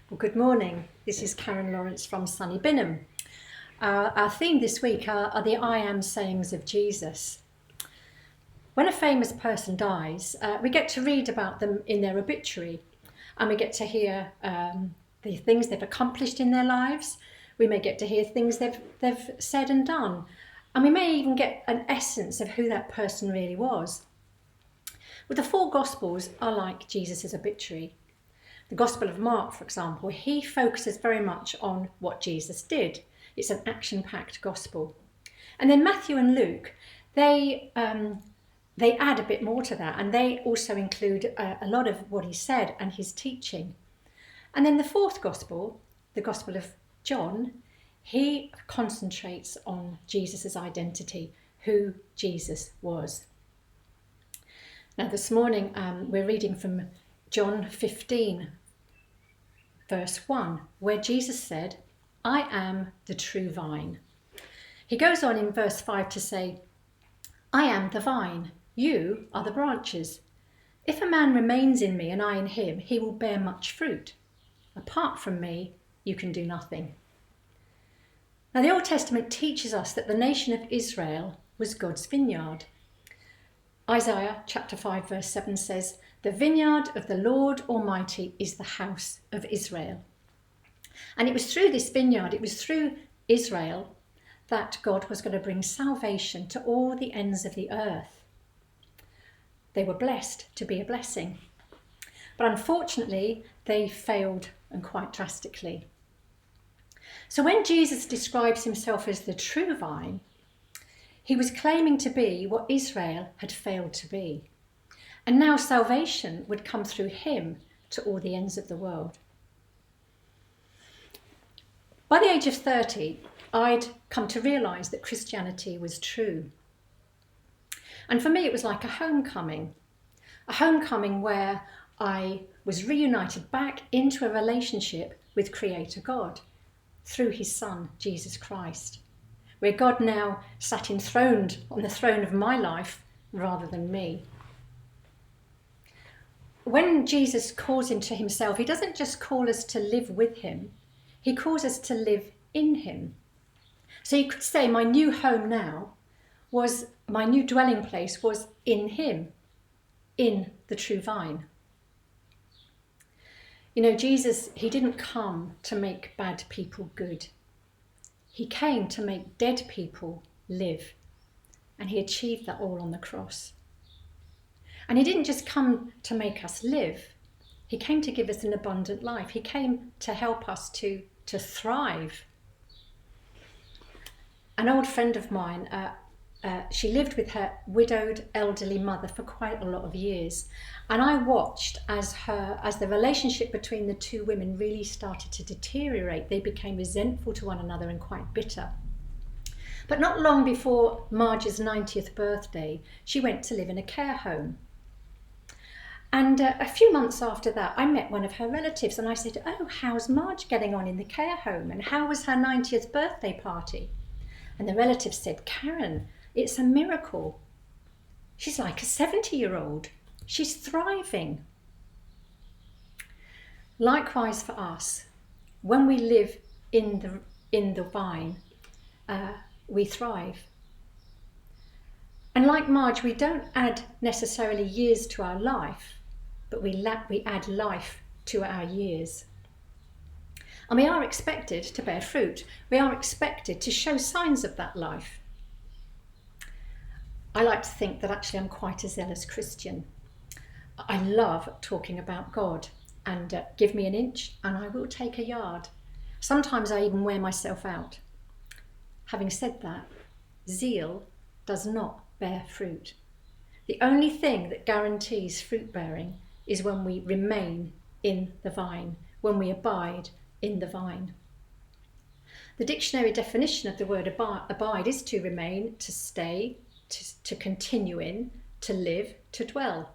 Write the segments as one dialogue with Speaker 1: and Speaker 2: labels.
Speaker 1: Well, good morning. This is Karen Lawrence from sunny Binham. Our theme this week are the I am sayings of Jesus. When a famous person dies, we get to read about them in their obituary, and we get to hear the things they've accomplished in their lives. We may get to hear things they've said and done, and we may even get an essence of who that person really was. Well, the four Gospels are like Jesus' obituary. The Gospel of Mark, for example, he focuses very much on what Jesus did. It's an action-packed gospel. And then Matthew and Luke, they add a bit more to that, and they also include a lot of what he said and his teaching. And then the fourth Gospel, the Gospel of John, he concentrates on Jesus' identity, who Jesus was. Now this morning we're reading from John 15, verse 1, where Jesus said, I am the true vine. He goes on in verse 5 to say, I am the vine, you are the branches. If a man remains in me and I in him, he will bear much fruit. Apart from me, you can do nothing. Now the Old Testament teaches us that the nation of Israel was God's vineyard. Isaiah chapter 5 verse 7 says, the vineyard of the Lord Almighty is the house of Israel. And it was through this vineyard, it was through Israel that God was going to bring salvation to all the ends of the earth. They were blessed to be a blessing. But unfortunately, they failed, and quite drastically. So when Jesus describes himself as the true vine, he was claiming to be what Israel had failed to be. And now salvation would come through him to all the ends of the world. By the age of 30, I'd come to realise that Christianity was true. And for me, it was like a homecoming where I was reunited back into a relationship with Creator God through his Son, Jesus Christ, where God now sat enthroned on the throne of my life rather than me. When Jesus calls into himself, he doesn't just call us to live with him, he calls us to live in him. So you could say my new home now was, my new dwelling place was in him, in the true vine. You know, Jesus, he didn't come to make bad people good. He came to make dead people live, and he achieved that all on the cross. And he didn't just come to make us live, he came to give us an abundant life. He came to help us to thrive. An old friend of mine, she lived with her widowed elderly mother for quite a lot of years. And I watched as the relationship between the two women really started to deteriorate. They became resentful to one another and quite bitter. But not long before Marge's 90th birthday, she went to live in a care home. And a few months after that, I met one of her relatives and I said, oh, how's Marge getting on in the care home? And how was her 90th birthday party? And the relative said, Karen, it's a miracle. She's like a 70-year-old. She's thriving. Likewise for us, when we live in the vine, we thrive. And like Marge, we don't add necessarily years to our life, but we add life to our years. And we are expected to bear fruit. We are expected to show signs of that life. I like to think that actually I'm quite a zealous Christian. I love talking about God, and give me an inch and I will take a yard. Sometimes I even wear myself out. Having said that, zeal does not bear fruit. The only thing that guarantees fruit bearing is when we remain in the vine, when we abide in the vine. The dictionary definition of the word abide is to remain, to stay, to continue in, to live, to dwell.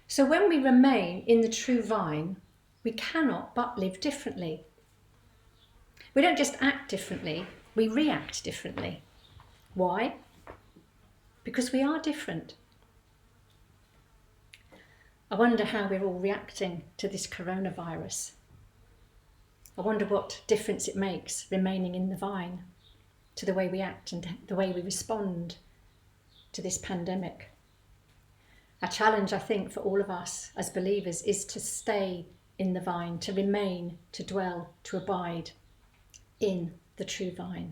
Speaker 1: So when we remain in the true vine, we cannot but live differently. We don't just act differently, we react differently. Why? Because we are different. I wonder how we're all reacting to this coronavirus. I wonder what difference it makes remaining in the vine to the way we act and the way we respond to this pandemic. A challenge, I think, for all of us as believers is to stay in the vine, to remain, to dwell, to abide in the true vine.